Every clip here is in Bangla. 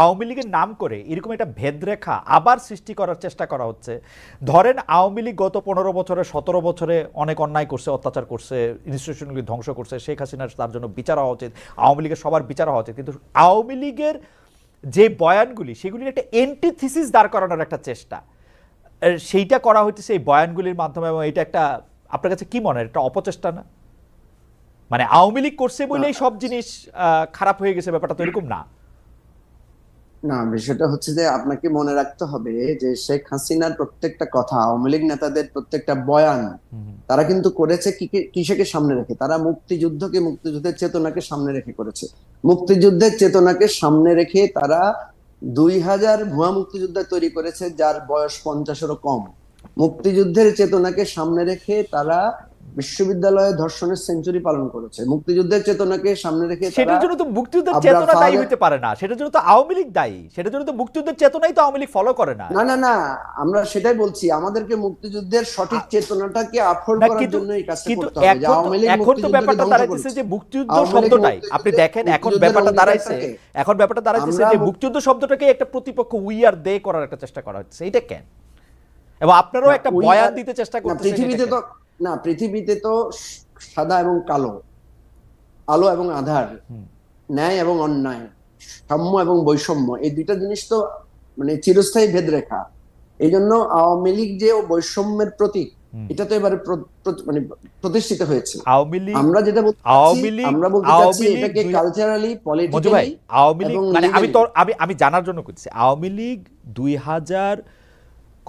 আওয়ামী লীগের নাম করে এরকম একটা ভেদরেখা আবার সৃষ্টি করার চেষ্টা করা হচ্ছে। ধরেন আওয়ামী লীগ গত 15 বছরে 17 বছরে অনেক অন্যায় করছে, অত্যাচার করছে, ইনস্টিটিউশনগুলি ধ্বংস করছে, শেখ হাসিনার তার জন্য বিচার হওয়া উচিত, আওয়ামী লীগের সবার বিচার হওয়া উচিত, কিন্তু আওয়ামী লীগের যে বয়ানগুলি সেগুলির একটা এন্টিথিসিস দাঁড় করানোর একটা চেষ্টা সেইটা করা হইতেছে এই বয়ানগুলির মাধ্যমে। এবং এটা একটা, আপনার কাছে কি মনে হয়, একটা অপচেষ্টা না? মানে আওয়ামী লীগ করছে বলেই সব জিনিস খারাপ হয়ে গেছে, ব্যাপারটা তো এরকম না। না, বিষয়টা হচ্ছে যে আপনাকে মনে রাখতে হবে যে শেখ হাসিনার প্রত্যেকটা কথা, আওয়ামী লীগ নেতাদের প্রত্যেকটা বয়ান তারা কিন্তু করেছে কিসেকে সামনে রেখে? তারা মুক্তিযুদ্ধকে, মুক্তিযুদ্ধের চেতনাকে সামনে রেখে করেছে। মুক্তিযুদ্ধের চেতনাকে সামনে রেখে তারা 2000 ভুয়া মুক্তিযোদ্ধা তৈরি করেছে যার বয়স 50-এরও কম। মুক্তিযুদ্ধের চেতনাকে সামনে রেখে তারা বিশ্ববিদ্যালয়ে ধর্ষণের সেঞ্চুরি পালন করেছে। মুক্তিযুদ্ধের চেতনাকে সামনে রেখে তারা সেটার জন্য তো মুক্তিযুদ্ধের আবরার চেতনা দায়ী ফাহাদের, হতে পারে না, সেটার জন্য তো আওয়ামী লীগ দায়ী, সেটার জন্য তো মুক্তিযুদ্ধের চেতনাই তো আওয়ামী লীগ ফলো করে না। না না না, আমরা সেটাই বলছি, আমাদেরকে মুক্তিযুদ্ধের সঠিক আ- চেতনাটাকে আফোর্ড না করার কিন্তু, জন্য এই কাজটা কিন্তু করতে হবে। যে এখন তো আওয়ামী লীগ এখন তো মুক্তিযুদ্ধকে ব্যাপারটা ধ্বংস দাঁড়াইতেছে করেছে, যে মুক্তিযুদ্ধ আওয়ামী লীগ শব্দটাই, আপনি মুক্তিযুদ্ধের দেখেন এখন মুক্তিযুদ্ধের ব্যাপারটা দাঁড়াইছে, অঙ্গীকারটাকে এখন ব্যাপারটা দাঁড়াইতেছে আমরা যে মুক্তিযুদ্ধ শব্দটাকে একটা প্রতিপক্ষ উই আর দে করার একটা চেষ্টা করা হচ্ছে। এটা কেন? এবং আপনারাও না একটা উই বয়ান আর, দিতে চেষ্টা না করতেছেন, এটা পৃথিবীতে কেন? তো, না পৃথিবীতে তো সাদা এবং কালো, আলো এবং আঁধার, হুম, ন্যায় এবং অন্যায়, সাম্য এবং বৈষম্য, এই দুইটা জিনিস তো মানে চিরস্থায়ী ভেদরেখা। এই জন্য আওয়ামী লীগ যে বৈষম্যের প্রতীক, হুম। এটা তো এবারে মানে প্রতিষ্ঠিত হয়েছে। আওয়ামী লীগ আমরা যেটা বলতে চাচ্ছি, আওয়ামী লীগ আমরা বলতে চাচ্ছি আওয়ামী লীগ এটাকে দুই, কালচারালি, মঞ্জু ভাই, পলিটিক্যালি আওয়ামী লীগ এবং মানে আমি লিগালি। তো আমি জানার জন্য করছি, আওয়ামী লীগ 2000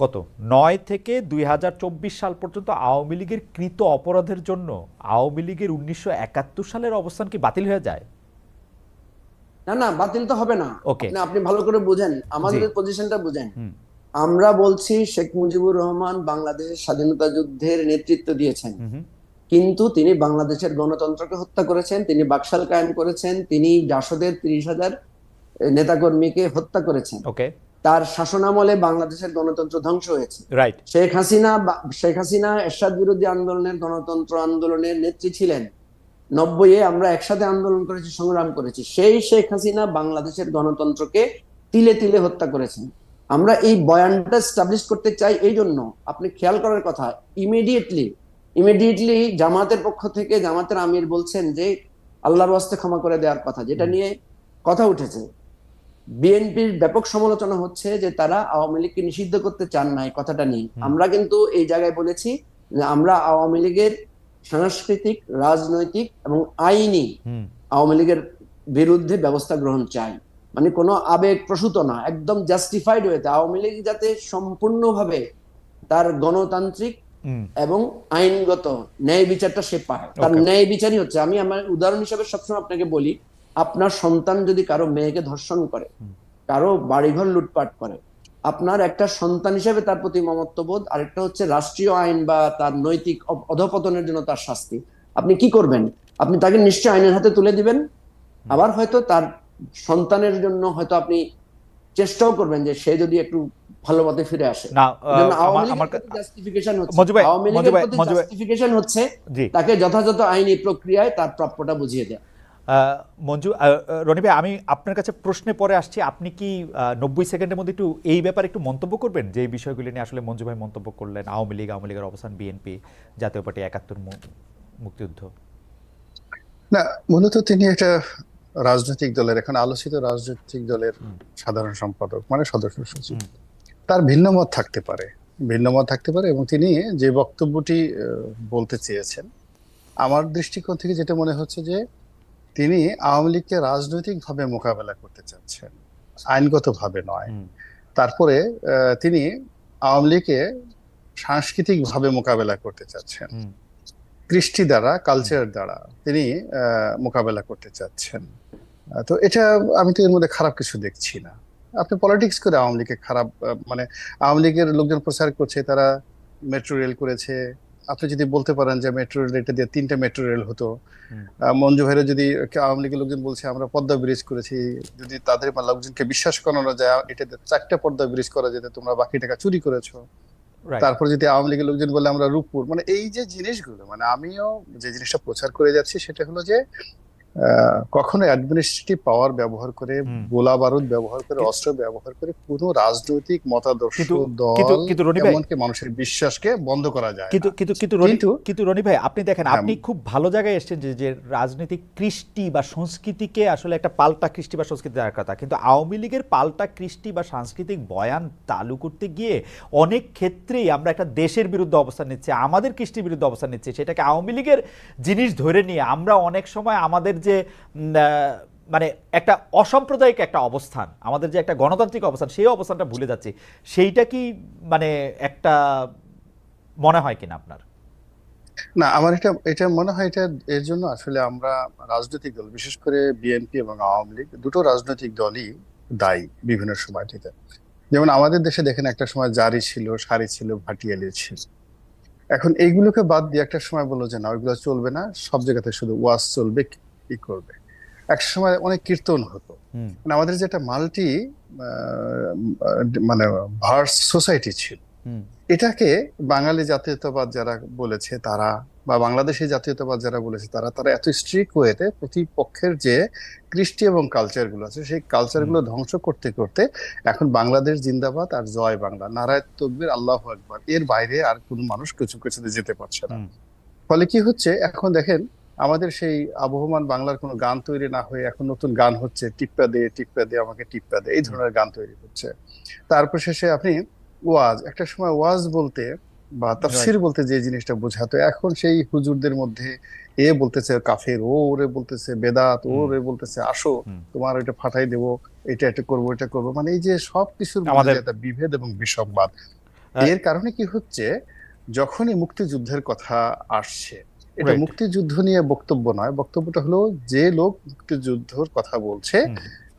কত 9 থেকে 2024 সাল পর্যন্ত আওয়ামী লীগের কৃত অপরাধের জন্য আওয়ামী লীগের 1971 সালের অবস্থান কি বাতিল হয়ে যায়? না না, বাতিল তো হবে না। ওকে। আপনি ভালো করে বুঝেন, জি। আমাদের পজিশনটা বুঝেন। হুম। আমরা বলছি শেখ মুজিবুর রহমান বাংলাদেশের স্বাধীনতা যুদ্ধের নেতৃত্ব দিয়েছেন, হুম। হুম। কিন্তু তিনি বাংলাদেশের গণতন্ত্রকে হত্যা করেছেন, তিনি বাকশাল কায়েম করেছেন, তিনি জাসদের 30,000 নেতাকর্মীকে হত্যা করেছেন। ওকে। তার শাসনামলে বাংলাদেশের গণতন্ত্র ধ্বংস হয়েছে। রাইট। শেখ হাসিনা এরশাদ বিরোধী আন্দোলনের, গণতন্ত্র আন্দোলনের নেত্রী ছিলেন। 90-এ আমরা একসাথে আন্দোলন করেছি, সংগ্রাম করেছি। সেই শেখ হাসিনা বাংলাদেশের গণতন্ত্রকে তিলে তিলে হত্যা করেছেন। আমরা এই বয়ানটা স্টাবলিশ করতে চাই। এই জন্য আপনি খেয়াল করার কথা, ইমিডিয়েটলি ইমিডিয়েটলি জামাতের পক্ষ থেকে জামাতের আমির বলছেন যে আল্লাহর ওয়াস্তে ক্ষমা করে দেওয়ার কথা, যেটা নিয়ে কথা উঠেছে। বিএনপির ব্যাপক সমালোচনা হচ্ছে যে তারা আওয়ামী লীগকে নিষিদ্ধ করতে চান না। এই কথাটা নিয়ে আমরা কিন্তু এই জায়গায় বলেছি যে আমরা আওয়ামী লীগের সাংস্কৃতিক, রাজনৈতিক এবং আইনি হুম। আওয়ামী লীগের বিরুদ্ধে ব্যবস্থা গ্রহণ চাই। মানে কোনো আবেগ প্রসূত না, একদম জাস্টিফাইড ওয়েতে আওয়ামী লীগ যাতে সম্পূর্ণভাবে তার গণতান্ত্রিক হুম। এবং আইনগত ন্যায় বিচারটা সে পায়। তার ওকে। ন্যায় বিচারই হচ্ছে, আমি আমার উদাহরণ হিসেবে সবসময় আপনাকে বলি, আপনার সন্তান যদি কারো মেয়েকে ধর্ষণ করে, কারো বাড়িঘর লুটপাট করে, আপনার একটা সন্তান হিসেবে তার প্রতি মমত্ববোধ, আরেকটা হচ্ছে রাষ্ট্রীয় আইন বা তার নৈতিক অধঃপতনের জন্য তার শাস্তি। আপনি কি করবেন? আপনি তাকে নিশ্চয়ই আইনের হাতে তুলে দিবেন। আবার হয়তো তার সন্তানের জন্য হয়তো আপনি চেষ্টাও করবেন যে সে যদি একটু ভালো পথে ফিরে আসে। না, এজন্য আমার আওয়ামী আমার লীগের প্রতি জাস্টিফিকেশন হচ্ছে, মঞ্জু ভাই, আওয়ামী মঞ্জু লীগের ভাই, প্রতি মঞ্জু ভাই। জাস্টিফিকেশন হচ্ছে জি। তাকে যথাযথ আইনি প্রক্রিয়ায় তার প্রাপ্যটা বুঝিয়ে দেয়। মঞ্জু, রনি ভাই, আমি আপনার কাছে প্রশ্নে পরে আসছি। আপনি কি 90 সেকেন্ডের মধ্যে একটু এই ব্যাপারে একটু মন্তব্য করবেন, যে এই বিষয়গুলি নিয়ে আসলে মঞ্জু ভাই মন্তব্য করলেন, আওয়ামী লীগ, আওয়ামী লীগের অবস্থান, বিএনপি, জাতীয় পার্টি, 71 মুক্তিযুদ্ধ? না, মূলত তিনি একটা রাজনৈতিক দলের, এখন আলোচিত রাজনৈতিক দলের সাধারণ সম্পাদক, মানে সদস্য সচিব। তার ভিন্ন মত থাকতে পারে, ভিন্ন মত থাকতে পারে, এবং তিনি যে বক্তব্যটি বলতে চেয়েছেন, আমার দৃষ্টিকোণ থেকে যেটা মনে হচ্ছে যে তিনি আওয়ামী লীগকে রাজনৈতিকভাবে মোকাবেলা করতে চাচ্ছেন, আইনগতভাবে নয়। তারপরে তিনি আওয়ামী লীগকে সাংস্কৃতিকভাবে মোকাবেলা করতে চাচ্ছেন, কৃষ্টি দ্বারা, কালচার দ্বারা তিনি মোকাবেলা করতে চাচ্ছেন। তো এটা, আমি তো এর মধ্যে খারাপ কিছু দেখছি না। আপনি পলিটিক্স করে আওয়ামী লীগকে খারাপ, মানে আওয়ামী লীগের লোকজন প্রচার করছে তারা মেট্রো রেল করেছে। আপনি যদি বলতে পারেন যে মেট্রো রেল, এটা দিয়ে 3টা মেট্রো রেল হতো। মঞ্জু ভাইরা যদি, আওয়ামী লীগের লোকজন বলছে আমরা পদ্মা ব্রিজ করেছি, যদি তাদের লোকজনকে বিশ্বাস করানো যায় এটা দিয়ে 4টা পদ্মা ব্রিজ করা যেত, তোমরা বাকি টাকা চুরি করেছো। তারপর যদি আওয়ামী লীগের লোকজন বলে আমরা রূপপুর, মানে এই যে জিনিসগুলো, মানে আমিও যে জিনিসটা প্রচার করে যাচ্ছি সেটা হলো যে কখনো অ্যাডমিনিস্ট্রেটিভ পাওয়ার ব্যবহার করে, হুম। গোলা বারুদ ব্যবহার করে, অস্ত্র ব্যবহার করে কোনো রাজনৈতিক মতাদর্শ, কিন্তু কিন্তু দল, কিন্তু রনি ভাই, এমনকি মানুষের বিশ্বাসকে বন্ধ করা যায় কিন্তু না। কিন্তু কিন্তু রনি কিন্তু কিন্তু রনি ভাই, আপনি দেখেন, হ্যাঁ, আপনি খুব ভালো জায়গায় এসেছেন যে রাজনৈতিক কৃষ্টি বা সংস্কৃতিকে আসলে একটা পাল্টা কৃষ্টি বা সংস্কৃতি দেওয়ার কথা, কিন্তু আওয়ামী লীগের পাল্টা কৃষ্টি বা সাংস্কৃতিক বয়ান চালু করতে গিয়ে অনেক ক্ষেত্রেই আমরা একটা দেশের বিরুদ্ধে অবস্থান নিচ্ছি, আমাদের কৃষ্টির বিরুদ্ধে অবস্থান নিচ্ছি। সেটাকে আওয়ামী লীগের জিনিস ধরে নিয়ে আমরা অনেক সময় আমাদের যে মানে একটা অসাম্প্রদায়িক একটা অবস্থান, আমাদের যে একটা গণতান্ত্রিক অবস্থান, সেই অবস্থানটা ভুলে যাচ্ছি। সেইটা কি মানে একটা মনে হয় কিনা আপনার? না, আমার এটা এটা মনে হয় এটা এর জন্য আসলে আমরা রাজনৈতিক দল, বিশেষ করে বিএনপি এবং আওয়ামী লীগ, দুটো রাজনৈতিক দলই দায়ী বিভিন্ন সময়টিতে। যেমন আমাদের দেশে দেখেন একটা সময় জারি ছিল, সারি ছিল, ভাটিয়ালি ছিল। এখন এইগুলোকে বাদ দিয়ে একটা সময় বললো যে না, ওইগুলো চলবে না, সব জায়গাতে শুধু ওয়াজ চলবে, কি করবে। এক সময় অনেক কীর্তন হতো। হুম, মানে আমাদের যেটা মাল্টি মানে ভার্স সোসাইটি ছিল, হুম, এটাকে বাঙালি জাতীয়তাবাদ যারা বলেছে তারা, বা বাংলাদেশি জাতীয়তাবাদ যারা বলেছে তারা, তারা এত স্ট্রিক্ট ওয়েতে প্রতিপক্ষের যে কৃষ্টি এবং কালচার গুলো আছে সেই কালচার হুম, গুলো ধ্বংস করতে করতে এখন বাংলাদেশ জিন্দাবাদ আর জয় বাংলা, নারায়ে তকবীর, আল্লাহু আকবার, এর বাইরে আর কোনো মানুষ কিছু কিছুতে যেতে পারছে না। হুম, ফলে কি হচ্ছে, এখন দেখেন আমাদের সেই আবহমান বাংলার কোনো গান তৈরি না হয়ে এখন নতুন গান হচ্ছে, টিপ্পা দে টিপ্পা দে আমাকে টিপ্পা দে, এই হুম, ধরনের গান তৈরি হচ্ছে। তারপর শেষে আপনি ওয়াজ, একটা সময় ওয়াজ বলতে বা রাইট, তাফসির বলতে যে জিনিসটা বোঝাতো, এখন সেই হুজুরদের মধ্যে এ বলতেছে কাফের, ও ওরে বলতেছে বেদাত, ও হুম, ওরে বলতেছে আসো হুম। তোমার এটা ফাটাই দেবো, এটা করবো, এটা করবো। মানে এই যে সবকিছুর মধ্যে আমাদের যে একটা বিভেদ এবং বিষমবাদ, এর কারণে কি হচ্ছে, যখনই মুক্তিযুদ্ধের কথা আসছে, এটা রাইট। মুক্তিযুদ্ধ নিয়ে বক্তব্য নয়, বক্তব্যটা হলো যে লোক মুক্তিযুদ্ধের কথা বলছে হুম,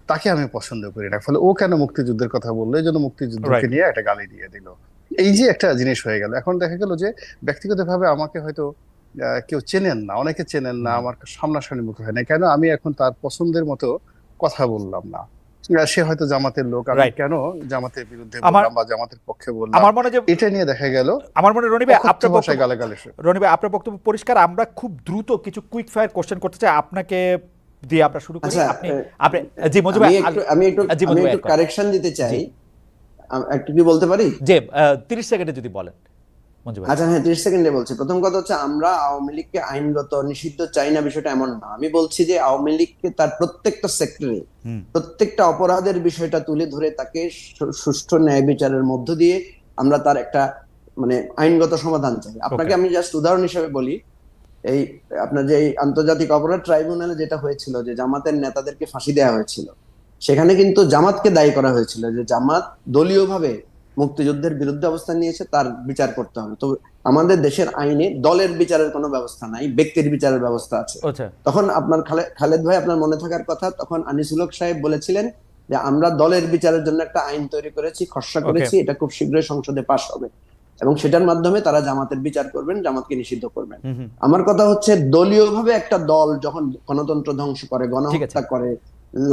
তাকে আমি পছন্দ করি না, ফলে ও কেন মুক্তিযুদ্ধের কথা বললো, এই জন্য মুক্তিযুদ্ধকে রাইট। নিয়ে একটা গালি দিয়ে দিল। এই যে একটা জিনিস হয়ে গেল। এখন দেখা গেল যে ব্যক্তিগতভাবে আমাকে হয়তো কেউ চেনেন না, অনেকে চেনেন না, হুম, আমার সামনাসামনি মুখ হয় না, কেন আমি এখন তার পছন্দের মতো কথা বললাম না। সে হয়তো জামাতের লোক, আমি রাইট। কেন জামাতের বিরুদ্ধে আমার বললাম বা জামাতের পক্ষে বললাম, আমার মনে যে এটা নিয়ে দেখা গেল আমার মনে রনি ভাই, অকথ্য আপনার ভাষায় বক্তব্য, গালাগালি শুরু। রনি ভাই আপনার বক্তব্য পরিষ্কার। আমরা খুব দ্রুত কিছু কুইক ফায়ার কোশ্চেন করতে চাই আপনাকে দিয়ে আমরা শুরু করি। আচ্ছা, আপনি আপনি জি মঞ্জু আমি ভাই, একটু আমি একটু জি আমি মঞ্জু ভাই একটু add করেন। কারেকশন দিতে চাই। জি, একটু কি বলতে পারি? যে 30 সেকেন্ডে যদি বলেন মঞ্জু ভাই। আচ্ছা, হ্যাঁ, 30 সেকেন্ডে বলছি। প্রথম কথা হচ্ছে, আমরা আওয়ামী লীগকে আইনগত নিষিদ্ধ চাই না, বিষয়টা এমন না। আমি বলছি যে আওয়ামী লীগকে তার প্রত্যেকটা সেক্টরে হুম, প্রত্যেকটা অপরাধের বিষয়টা তুলে ধরে তাকে সুষ্ঠু ন্যায় বিচারের মধ্য দিয়ে আমরা তার একটা মানে আইনগত সমাধান চাই। আপনাকে ওকে, আমি জাস্ট উদাহরণ হিসেবে বলি, এই আপনার যে এই আন্তর্জাতিক অপরাধ ট্রাইব্যুনালে যেটা হয়েছিল, যে জামাতের নেতাদেরকে ফাঁসি দেওয়া হয়েছিল, সেখানে কিন্তু জামাতকে দায়ী করা হয়েছিল যে জামাত দলীয়ভাবে মুক্তিযুদ্ধের বিরুদ্ধে অবস্থান নিয়েছে, তার বিচার করতে হবে। তো আমাদের দেশের আইনে দলের বিচারের কোনো ব্যবস্থা নাই, ব্যক্তির বিচারের ব্যবস্থা আছে। আচ্ছা, তখন আপনার খালেদ ভাই, আপনার মনে থাকার কথা, তখন আনিসুল হক সাহেব বলেছিলেন যে আমরা দলের বিচারের জন্য একটা আইন তৈরি করেছি, খসড়া ওকে, করেছি, এটা খুব শীঘ্রই সংসদে পাশ হবে এবং সেটার মাধ্যমে তারা জামাতের বিচার করবেন, জামাতকে নিষিদ্ধ করবেন। হুম, হুম, আমার কথা হচ্ছে, দলীয়ভাবে একটা দল যখন গণতন্ত্র ধ্বংস করে, ঠিক আছে। গণহত্যা করে,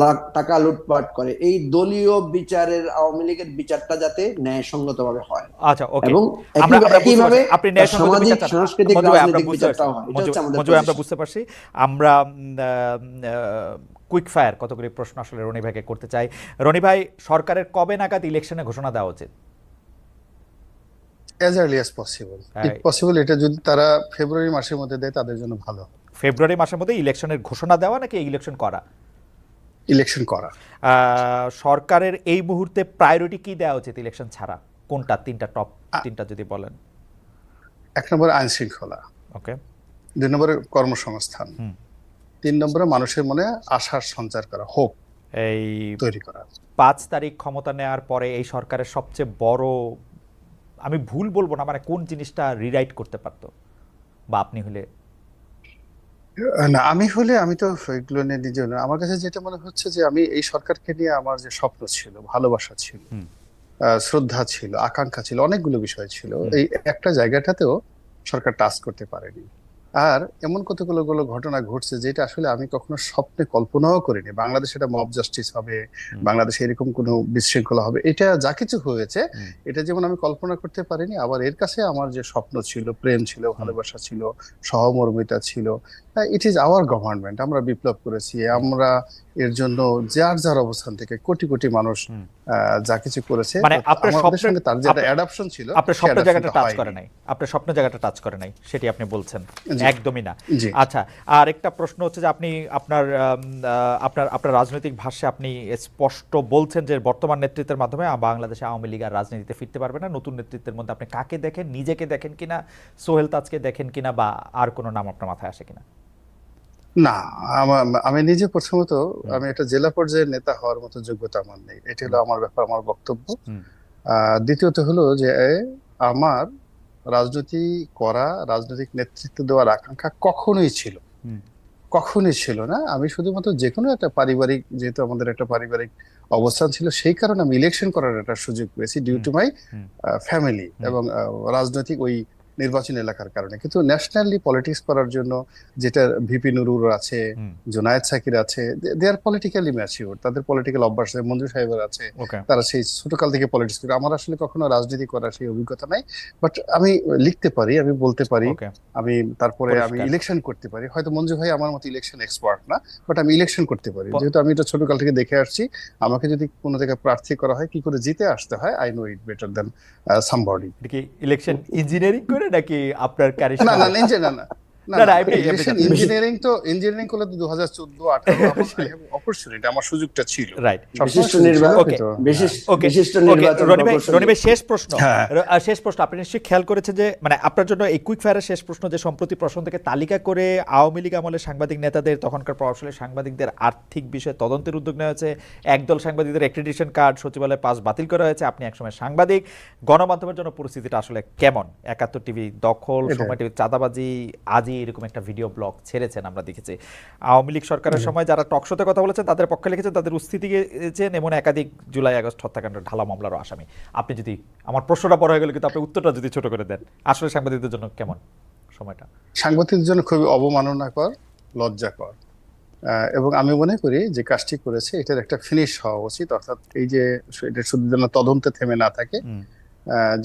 লাখ টাকা লুটপাট করে, এই দলীয় বিচারের, আওয়ামী লীগের বিচারটা যাতে ন্যায়সঙ্গতভাবে হয় আচ্ছা, ওকে। এবং আমরা আমরা বুঝতে একইভাবে পারছি আপনি তার ন্যায়সঙ্গত সামাজিক, বিচার চান। সাংস্কৃতিক, মঞ্জু ভাই আমরা রাজনৈতিক বুঝতে পারছি। বিচারটাও হয়। এটা মঞ্জু হচ্ছে আমাদের মঞ্জু ভাই আমরা পজিশন। বুঝতে পারছি। আমরা কুইক ফায়ার কতগুলি প্রশ্ন আসলে রনি ভাইকে করতে চাই। রনি ভাই, সরকারের কবে নাগাদ ইলেকশনে ঘোষণা দেওয়া উচিত? As early as possible, if possible. এটা যদি তারা ফেব্রুয়ারি মাসের মধ্যে দেয় তাদের জন্য ভালো। ফেব্রুয়ারি মাসের মধ্যে ইলেকশনের ঘোষণা দেওয়া নাকি ইলেকশন করা? ইলেকশন করা। সরকারের এই মুহূর্তে প্রায়োরিটি কি দেওয়া উচিত ইলেকশন ছাড়া? কোনটা তিনটা টপ আ- তিনটা যদি বলেন। 1 নম্বরে আইন শৃঙ্খলা, ওকে, 2 নম্বরে কর্মসংস্থান, হুম, 3 নম্বরে মানুষের মনে আশার সঞ্চার করা, হোপ এই তৈরি করা। 5 তারিখ ক্ষমতা নেওয়ার পরে এই সরকারের সবচেয়ে বড়, আমি ভুল বলবো না, মানে কোন জিনিসটা রিরাইট করতে পারতো বা আপনি হলে? না, আমি হলে আমি তো এগুলো নিয়ে নিজেও না, আমার কাছে যেটা মনে হচ্ছে যে আমি এই সরকারকে নিয়ে আমার যে স্বপ্ন ছিল, ভালোবাসা ছিল, হুম, শ্রদ্ধা ছিল, আকাঙ্ক্ষা ছিল, অনেকগুলো বিষয় ছিল, হুম, এই একটা জায়গাটাতেও সরকার টাচ করতে পারেনি। আর এমন কতগুলো ঘটনা ঘটছে যেটা আসলে আমি কখনো স্বপ্নে কল্পনাও করিনি। বাংলাদেশে এটা মব জাস্টিস হবে, বাংলাদেশে এরকম কোনো বিশৃঙ্খলা হবে, এটা যা কিছু হয়েছে এটা যেমন আমি কল্পনা করতে পারিনি, আবার এর কাছে আমার যে স্বপ্ন ছিল, প্রেম ছিল, ভালোবাসা ছিল, সহমর্মিতা ছিল, ইট ইজ আওয়ার গভর্নমেন্ট। আমরা বিপ্লব করেছি, আমরা এর জন্য যার যার অবস্থান থেকে কোটি কোটি মানুষ যা কিছু করেছে, মানে আপনার আমাদের স্বপ্নের সঙ্গে তার যেটা অ্যাডাপশন ছিল, আপনার সেই স্বপ্নের জায়গাটা adaptionটা টাচ হয়নি। করে নাই, আপনার স্বপ্নের জায়গাটা টাচ করে নাই সেটি আপনি বলছেন। জি। একদমই না। জি। আচ্ছা, আর একটা প্রশ্ন হচ্ছে যে আপনি আপনার আপনার রাজনৈতিক ভাষ্যে আপনি স্পষ্ট বলছেন যে বর্তমান নেতৃত্বের মাধ্যমে বাংলাদেশে আওয়ামী লীগ আর রাজনীতিতে ফিরতে পারবে না। নতুন নেতৃত্বের মধ্যে আপনি কাকে দেখেন? নিজেকে দেখেন কিনা, সোহেল তাজকে দেখেন কিনা, বা আর কোনো নাম আপনার মাথায় আসে কিনা? না, আমি নিজে প্রথমত আমি একটা জেলা পর্যায়ের নেতা হওয়ার মতো যোগ্যতা আমার নেই, এটা হলো আমার ব্যাপার, আমার বক্তব্য। দ্বিতীয়ত হলো যে আমার রাজনীতি করা, রাজনৈতিক নেতৃত্ব দেওয়ার আকাঙ্ক্ষা কখনোই ছিল না। আমি শুধুমাত্র যে কোনো একটা পারিবারিক, যেহেতু আমাদের একটা পারিবারিক অবস্থান ছিল, সেই কারণে আমি ইলেকশন করার একটা সুযোগ পেয়েছি ডিউ টু মাই ফ্যামিলি এবং রাজনৈতিক ওই নির্বাচন এলাকার কারণে। কিন্তু ন্যাশনালি পলিটিক্স করার জন্য, যেটা ভিপি নুরুর আছে, জোনায়েদ সাকির আছে, দে আর পলিটিক্যালি ম্যাচিউর, তাদের পলিটিক্যাল অভ্যাস আছে, মঞ্জু সাহেবের আছে, তারা সেই ছোটকাল থেকে পলিটিক্স করে। আমার আসলে কখনো রাজনীতি করার সেই অভিজ্ঞতা নাই, বাট আমি লিখতে পারি, আমি বলতে পারি, আমি তারপরে আমি ইলেকশন করতে পারি। হয়তো মঞ্জু ভাই আমার মতো ইলেকশন এক্সপার্ট না, বাট আমি ইলেকশন করতে পারি, যেহেতু আমি এটা ছোটকাল থেকে দেখে আসছি। আমাকে যদি কোনো জায়গায় প্রার্থী করা হয়, কি করে জিতে আসতে হয়, I know it better than somebody. Election engineering করে নাকি আপনার ক্যারিশমা? না না না না না, ইঞ্জিনিয়ারিং করলে তো 2014-18 অপরচুনিটি, আমার সুযোগটা ছিল। রাইট। রনি ভাই, শেষ প্রশ্ন আপনি নিশ্চয়ই খেয়াল করেছেন যে, মানে আপনার জন্য এই কুইক ফায়ারের শেষ প্রশ্ন, যে সম্প্রতি প্রশ্ন থেকে তালিকা করে আওয়ামী লীগ আমলের সাংবাদিক নেতাদের, তখনকার প্রভাবশালী সাংবাদিকদের আর্থিক বিষয়ে তদন্তের উদ্যোগ নেওয়া হয়েছে। একদল সাংবাদিকদের অ্যাক্রিডিটেশন কার্ড সচিবালয়ে পাস বাতিল করা হয়েছে। আপনি একসময় সাংবাদিক, গণমাধ্যমের জন্য পরিস্থিতিটা আসলে কেমন? 71 টিভি দখল, সময় টিভি চাঁদাবাজি, আজই এরকম একটা ভিডিও ব্লগ ছেড়েছেন আমরা দেখেছি। আওয়ামী লীগ সরকারের সময় যারা টকশোতে কথা বলেছেন তাদের পক্ষে লিখেছেন, তাদের উস্থিতি গিয়েছেন, এমন একাধিক জুলাই আগস্ট হত্যাকাণ্ডের ঢালা মামলারও আসামি। আপনি যদি, আমার প্রশ্নটা বড় হয়ে গেল কিন্তু আপনি উত্তরটা যদি ছোট করে দেন, আসলে সাংবাদিকদের জন্য কেমন সময়টা? সাংবাদিকদের জন্য খুবই অবমাননাকর, লজ্জাকর, এবং আমি মনে করি যে কাজটি করেছে এটার একটা ফিনিশ হওয়া উচিত। অর্থাৎ এই যে এটা শুধু যেন তদন্তে থেমে না থাকে,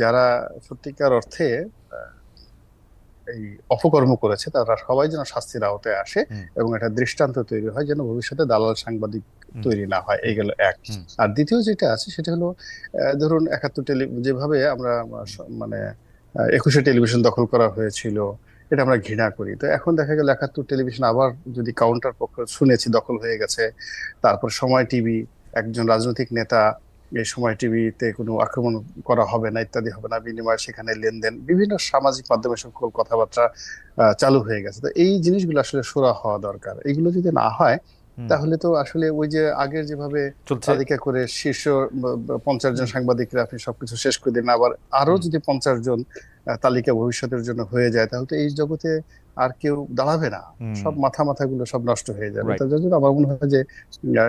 যারা সত্যিকার অর্থে এই অপকর্ম করেছে তারা সবাই যেন শাস্তির আওতায় আসে এবং একটা দৃষ্টান্ত তৈরি হয়, যেন ভবিষ্যতে দালাল সাংবাদিক তৈরি না হয়। এই গেল এক। আর দ্বিতীয় যেটা আছে সেটা হলো, ধরুন 71 যেভাবে আমরা মানে 21 টেলিভিশন দখল করা হয়েছিল, এটা আমরা ঘৃণা করি। তো এখন দেখা গেল 71 টেলিভিশন আবার যদি কাউন্টার পক্ষ, শুনেছি দখল হয়ে গেছে। তারপর সময় টিভি, একজন রাজনৈতিক নেতা এই সময় টিভিতে কোনো আক্রমণ করা হবে না, ইত্যাদি হবে না, বিনিময়ে সেখানে লেনদেন, বিভিন্ন সামাজিক মাধ্যমে সকল কথাবার্তা চালু হয়ে গেছে। তো এই জিনিসগুলো আসলে সুরা হওয়া দরকার। এগুলো যদি না হয় তাহলে তো আসলে ওই যে আগের যেভাবে তালিকা করে শীর্ষ 50 জন সাংবাদিকরা আপনি সবকিছু শেষ করে দিন, আবার আরো যদি 50 জন তালিকা ভবিষ্যতের জন্য হয়ে যায়, তাহলে তো এই জগতে আর কেউ দাঁড়াবে না, সব মাথাগুলো সব নষ্ট হয়ে যাবে। তার জন্য আমার মনে হয় যে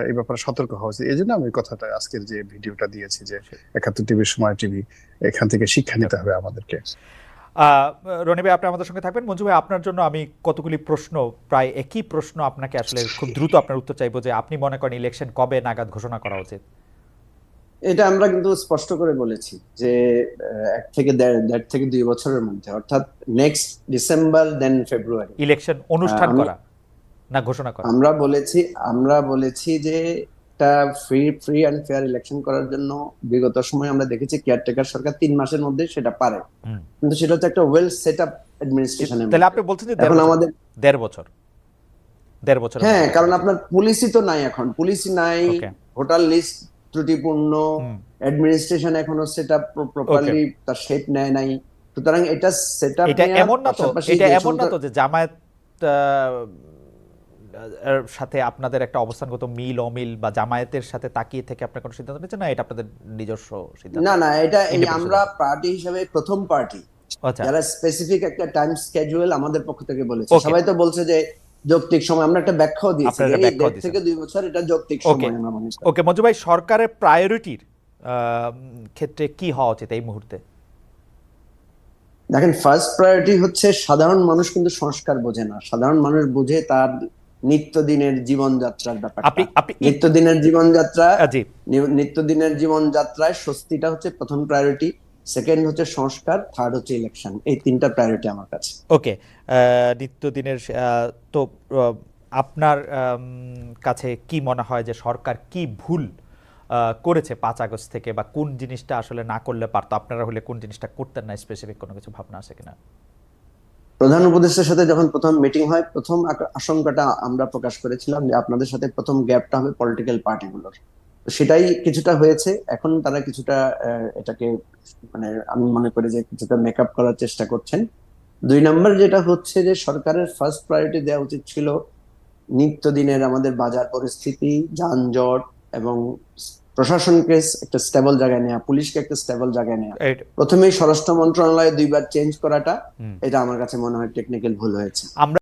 এই ব্যাপারে সতর্ক হওয়া উচিত। এই জন্য আমি কথাটা, আজকের যে ভিডিওটা দিয়েছি, যে 71 টিভির, সময় টিভি, এখান থেকে শিক্ষা নিতে হবে আমাদেরকে। রনি ভাই, আপনি আমাদের সঙ্গে থাকবেন। মঞ্জু ভাই, আপনার জন্য আমি কতগুলি প্রশ্ন, প্রায় একই প্রশ্ন আপনাকে আসলে খুব দ্রুত আপনার উত্তর চাইবো, যে আপনি মনে করেন ইলেকশন কবে নাগাদ ঘোষণা করা উচিত? এটা আমরা কিন্তু স্পষ্ট করে বলেছি যে 1 থেকে 1.5 থেকে 2 বছরের মধ্যে, অর্থাৎ নেক্সট ডিসেম্বর দেন ফেব্রুয়ারি ইলেকশন অনুষ্ঠান করা না ঘোষণা করা। আমরা বলেছি যে একটা ফ্রি অ্যান্ড ফেয়ার ইলেকশন করার জন্য বিগত সময় আমরা দেখেছি কেয়ারটেকার সরকার 3 মাসের মধ্যে সেটা পারে, কিন্তু সেটা হচ্ছে একটা ওয়েল সেট আপ অ্যাডমিনিস্ট্রেশন। তাহলে আপনি বলছেন যে এখন আমাদের 1.5 বছর। হ্যাঁ, কারণ আপনার পুলিশই তো নাই, এখন পুলিশই নাই, ভোটার লিস্ট ত্রুটিপূর্ণ, অ্যাডমিনিস্ট্রেশন এখনো সেট আপ প্রপারলি তার শেপ নেয় নাই। সুতরাং এটা সেট আপ, এটা এমন না তো যে জামায়াত এর সাথে আপনাদের একটা অবস্থানগত মিল অমিল, বা জামায়াতের সাথে তাকিয়ে থেকে আপনারা কোনো সিদ্ধান্ত নিচ্ছেন না, এটা আপনাদের নিজস্ব সিদ্ধান্ত? না, এটা আমরা পার্টি হিসেবে প্রথম পার্টি যারা স্পেসিফিক একটা টাইম স্কেডিউল আমাদের পক্ষ থেকে বলেছে। সবাই তো বলছে যে যৌক্তিক সময়, আমরা একটা ব্যাখ্যাও দিয়েছি, এই 1.5 থেকে 2 বছর এটা যৌক্তিক সময় আমরা মনে করি। ওকে মঞ্জু ভাই, সরকারের প্রায়োরিটির ক্ষেত্রে কি হওয়া উচিত এই মুহূর্তে? দেখেন, ফার্স্ট প্রায়োরিটি হচ্ছে সাধারণ মানুষ কিন্তু সংস্কার বোঝে না, সাধারণ মানুষ বোঝে তার নিত্যদিনের জীবনযাত্রার ব্যাপারটা। আপনি আপনি নিত্যদিনের জীবনযাত্রা, জি, নিত্যদিনের জীবনযাত্রায় স্বস্তিটা হচ্ছে প্রথম প্রায়োরিটি, সেকেন্ড হচ্ছে সংস্কার, থার্ড হচ্ছে ইলেকশন। এই তিনটা প্রায়োরিটি আমার কাছে। ওকে। নিত্যদিনের তো আপনার কাছে কি মনে হয় যে সরকার কি ভুল করেছে 5 আগস্ট থেকে, বা কোন জিনিসটা আসলে না করলে পারতো? আপনারা হলে কোন জিনিসটা করতেন না? স্পেসিফিক কোনো কিছু ভাবনা আছে কিনা? প্রধান উপদেষ্টার সাথে যখন প্রথম মিটিং হয়, প্রথম আশঙ্কাটা আমরা প্রকাশ করেছিলাম যে আপনাদের সাথে প্রথম গ্যাপটা হবে পলিটিক্যাল পার্টিগুলোর। তো সেটাই কিছুটা হয়েছে। এখন তারা কিছুটা এটাকে, মানে আমি মনে করি যে কিছুটা মেকআপ করার চেষ্টা করছেন। 2 নম্বর যেটা হচ্ছে যে সরকারের ফার্স্ট প্রায়োরিটি দেওয়া উচিত ছিল নিত্যদিনের আমাদের বাজার পরিস্থিতি, যানজট এবং প্রশাসনকে একটা স্টেবল জায়গায় নেওয়া, পুলিশকে একটা স্টেবল জায়গায় নেওয়া। প্রথমেই স্বরাষ্ট্র মন্ত্রণালয়ে 2বার চেঞ্জ করাটা, এটা আমার কাছে মনে হয় টেকনিক্যাল ভুল হয়েছে। আমরা